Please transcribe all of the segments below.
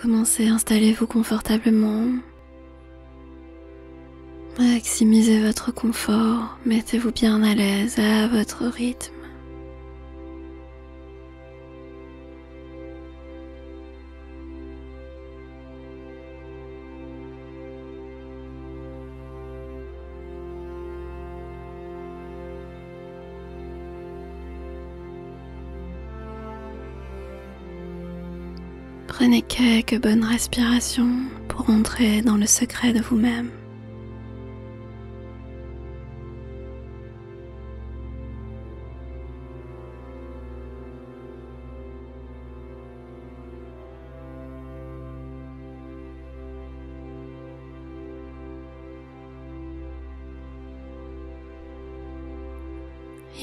commencez, installez-vous confortablement. Maximisez votre confort, mettez-vous bien à l'aise à votre rythme. Prenez quelques bonnes respirations pour entrer dans le secret de vous-même.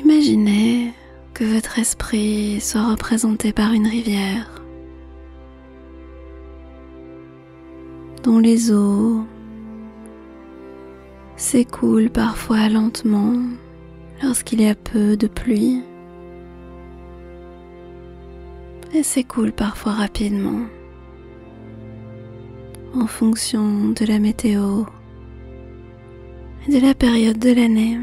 Imaginez que votre esprit soit représenté par une rivière dont les eaux s'écoulent parfois lentement lorsqu'il y a peu de pluie et s'écoulent parfois rapidement en fonction de la météo et de la période de l'année.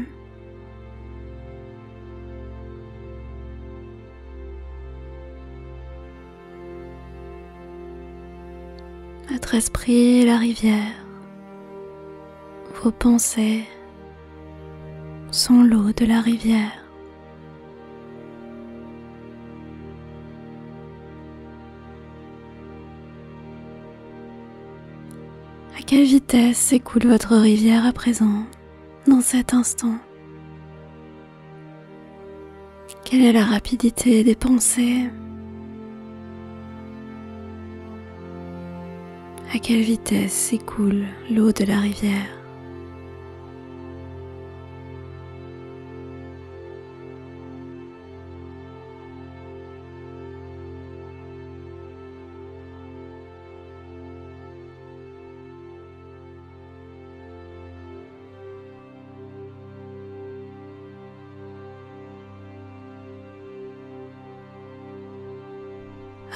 Votre esprit est la rivière. Vos pensées sont l'eau de la rivière. À quelle vitesse s'écoule votre rivière à présent, dans cet instant? Quelle est la rapidité des pensées? À quelle vitesse s'écoule l'eau de la rivière?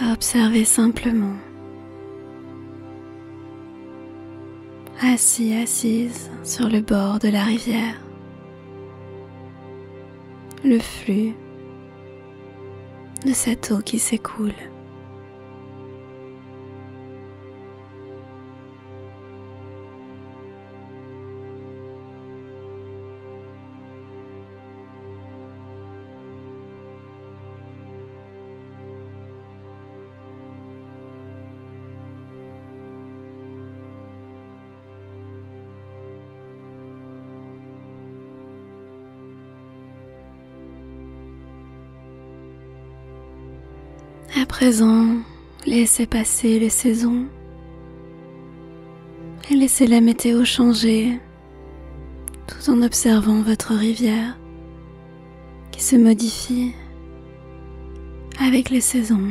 À observer simplement. Assis, assise sur le bord de la rivière, le flux de cette eau qui s'écoule. À présent, laissez passer les saisons et laissez la météo changer tout en observant votre rivière qui se modifie avec les saisons.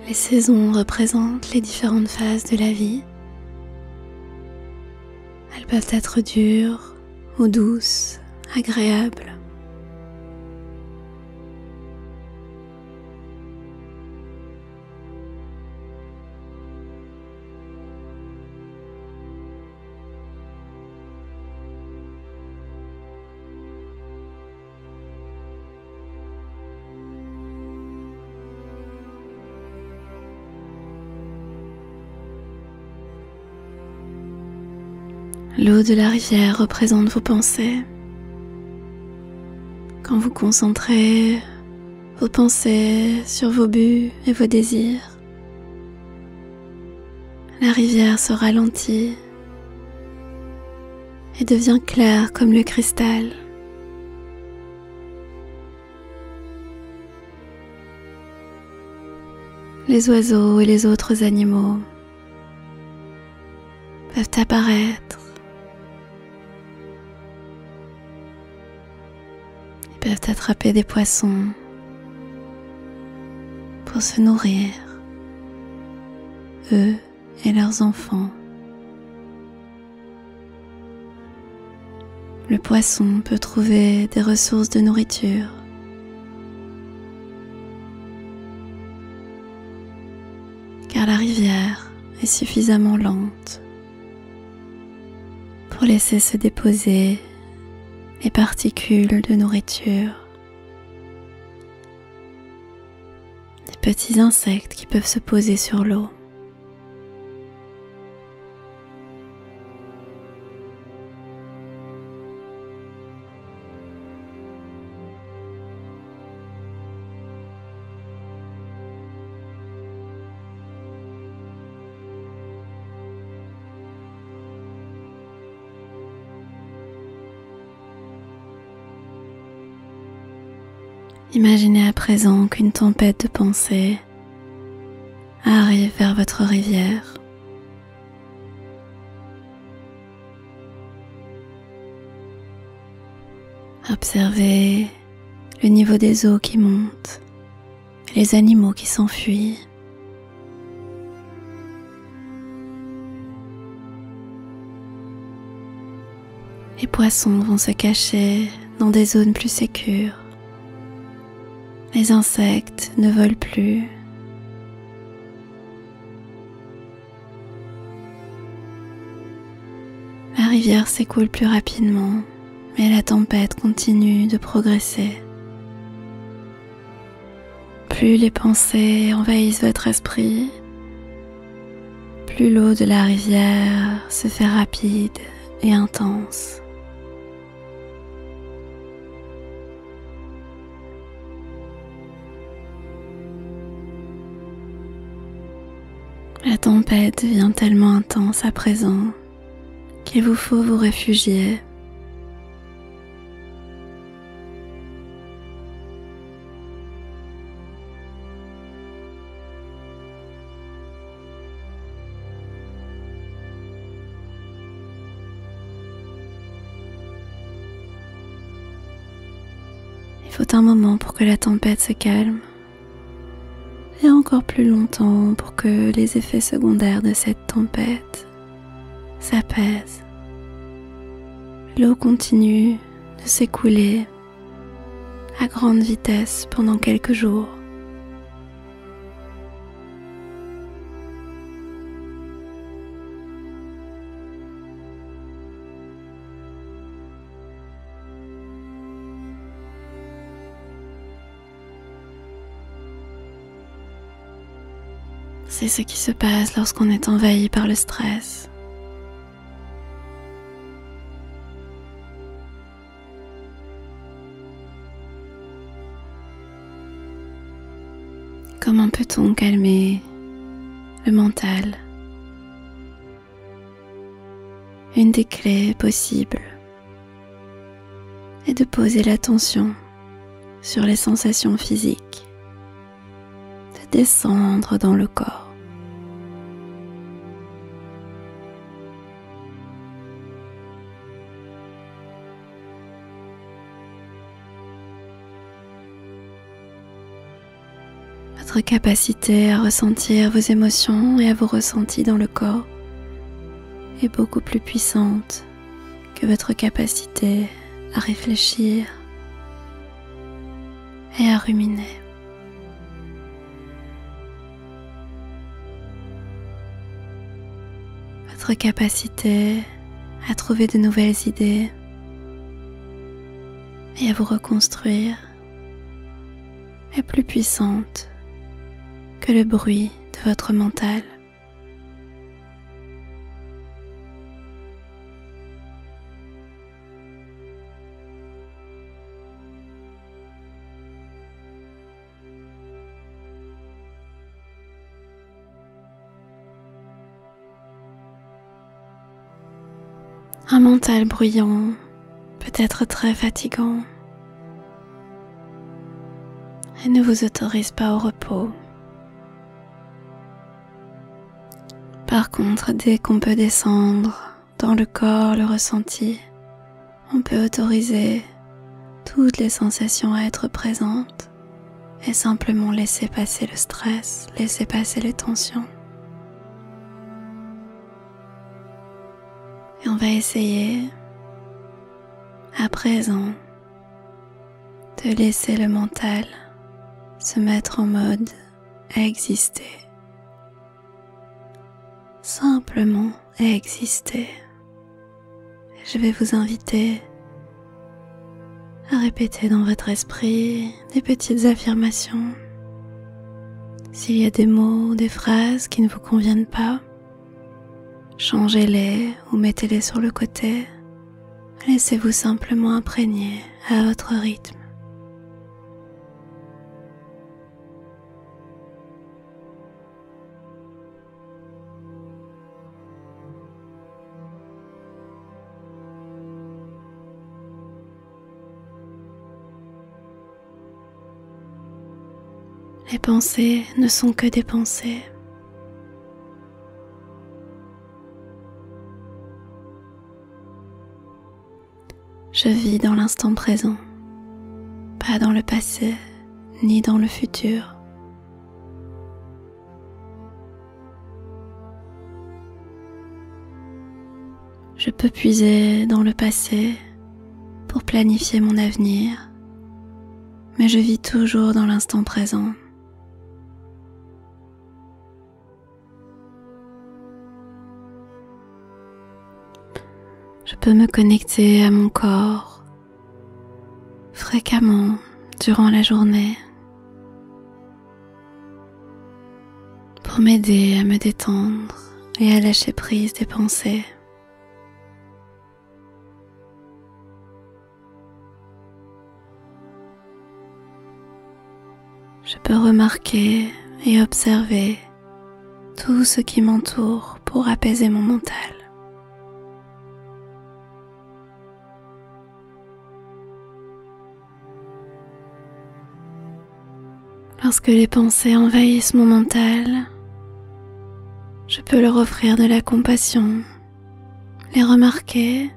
Les saisons représentent les différentes phases de la vie. Elles peuvent être dures ou douces, agréables. L'eau de la rivière représente vos pensées. Quand vous concentrez vos pensées sur vos buts et vos désirs, la rivière se ralentit et devient claire comme le cristal. Les oiseaux et les autres animaux peuvent apparaître. Ils peuvent attraper des poissons. pour se nourrir, eux et leurs enfants. Le poisson peut trouver des ressources de nourriture. Car la rivière est suffisamment lente pour laisser se déposer les particules de nourriture. Des petits insectes qui peuvent se poser sur l'eau. Imaginez à présent qu'une tempête de pensée arrive vers votre rivière. Observez le niveau des eaux qui monte, les animaux qui s'enfuient. Les poissons vont se cacher dans des zones plus sécures. Les insectes ne volent plus. La rivière s'écoule plus rapidement, mais la tempête continue de progresser. Plus les pensées envahissent votre esprit, plus l'eau de la rivière se fait rapide et intense. La tempête devient tellement intense à présent qu'il vous faut vous réfugier. Il faut un moment pour que la tempête se calme. Et encore plus longtemps pour que les effets secondaires de cette tempête s'apaisent. L'eau continue de s'écouler à grande vitesse pendant quelques jours. C'est ce qui se passe lorsqu'on est envahi par le stress. Comment peut-on calmer le mental? Une des clés possibles est de poser l'attention sur les sensations physiques, de descendre dans le corps. Votre capacité à ressentir vos émotions et à vos ressentis dans le corps est beaucoup plus puissante que votre capacité à réfléchir et à ruminer. Votre capacité à trouver de nouvelles idées et à vous reconstruire est plus puissante que le bruit de votre mental. Un mental bruyant peut être très fatigant et ne vous autorise pas au repos. Par contre, dès qu'on peut descendre dans le corps le ressenti, on peut autoriser toutes les sensations à être présentes et simplement laisser passer le stress, laisser passer les tensions. Et on va essayer à présent de laisser le mental se mettre en mode exister. Simplement exister. Je vais vous inviter à répéter dans votre esprit des petites affirmations. S'il y a des mots ou des phrases qui ne vous conviennent pas, changez-les ou mettez-les sur le côté. Laissez-vous simplement imprégner à votre rythme. Les pensées ne sont que des pensées. Je vis dans l'instant présent, pas dans le passé ni dans le futur. Je peux puiser dans le passé pour planifier mon avenir, mais je vis toujours dans l'instant présent. Je peux me connecter à mon corps fréquemment durant la journée pour m'aider à me détendre et à lâcher prise des pensées. Je peux remarquer et observer tout ce qui m'entoure pour apaiser mon mental. Lorsque les pensées envahissent mon mental, je peux leur offrir de la compassion, les remarquer,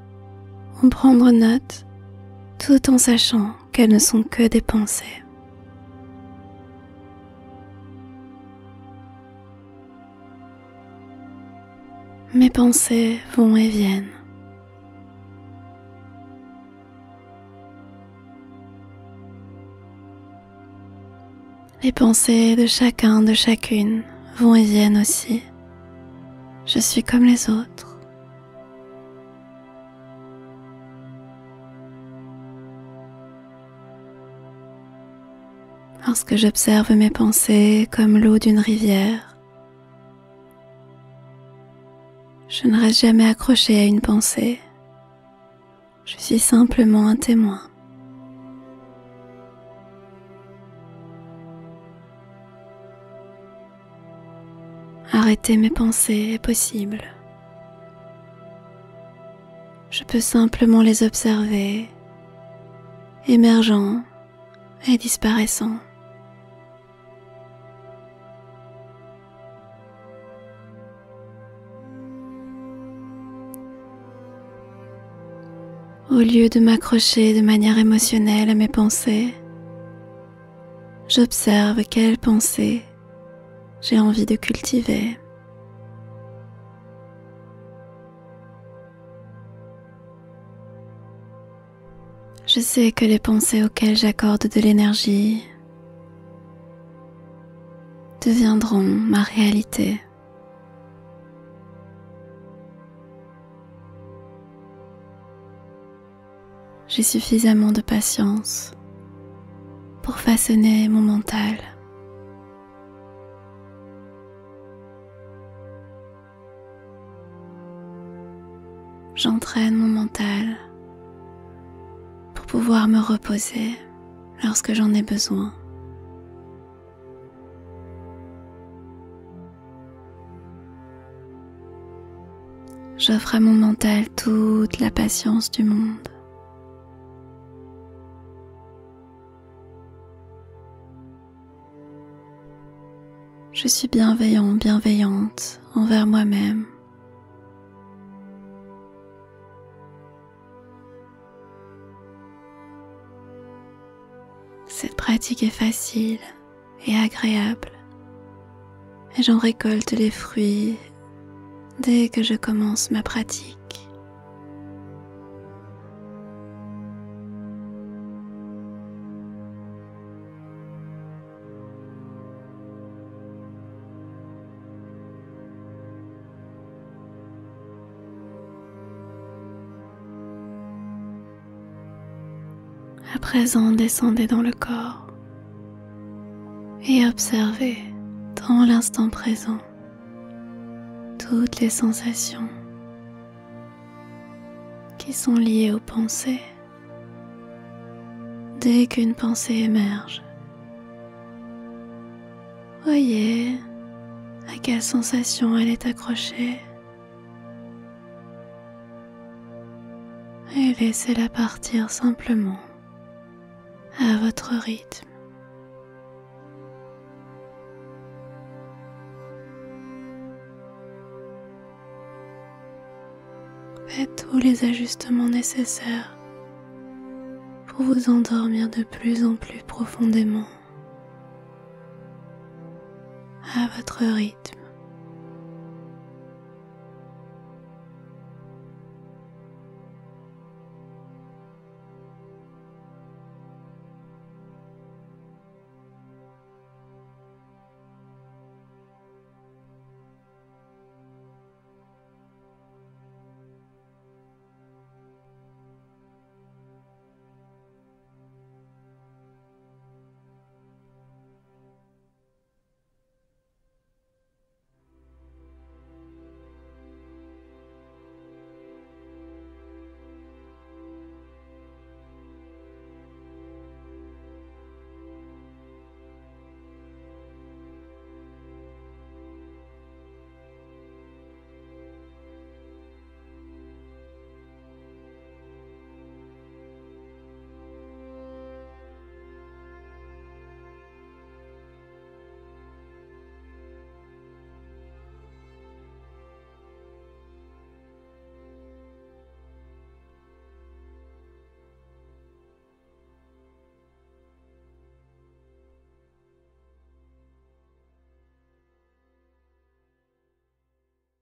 en prendre note, tout en sachant qu'elles ne sont que des pensées. Mes pensées vont et viennent. Les pensées de chacun, de chacune vont et viennent aussi. Je suis comme les autres. Lorsque j'observe mes pensées comme l'eau d'une rivière, je ne reste jamais accrochée à une pensée. Je suis simplement un témoin. Arrêter mes pensées est possible. Je peux simplement les observer, émergeant et disparaissant. Au lieu de m'accrocher de manière émotionnelle à mes pensées, j'observe quelles pensées j'ai envie de cultiver. Je sais que les pensées auxquelles j'accorde de l'énergie deviendront ma réalité. J'ai suffisamment de patience pour façonner mon mental. J'entraîne mon mental pour pouvoir me reposer lorsque j'en ai besoin. J'offre à mon mental toute la patience du monde. Je suis bienveillant, bienveillante envers moi-même. Cette pratique est facile et agréable, et j'en récolte les fruits dès que je commence ma pratique. À présent, descendez dans le corps et observez dans l'instant présent toutes les sensations qui sont liées aux pensées. Dès qu'une pensée émerge, voyez à quelle sensation elle est accrochée et laissez-la partir simplement à votre rythme. Faites tous les ajustements nécessaires pour vous endormir de plus en plus profondément à votre rythme.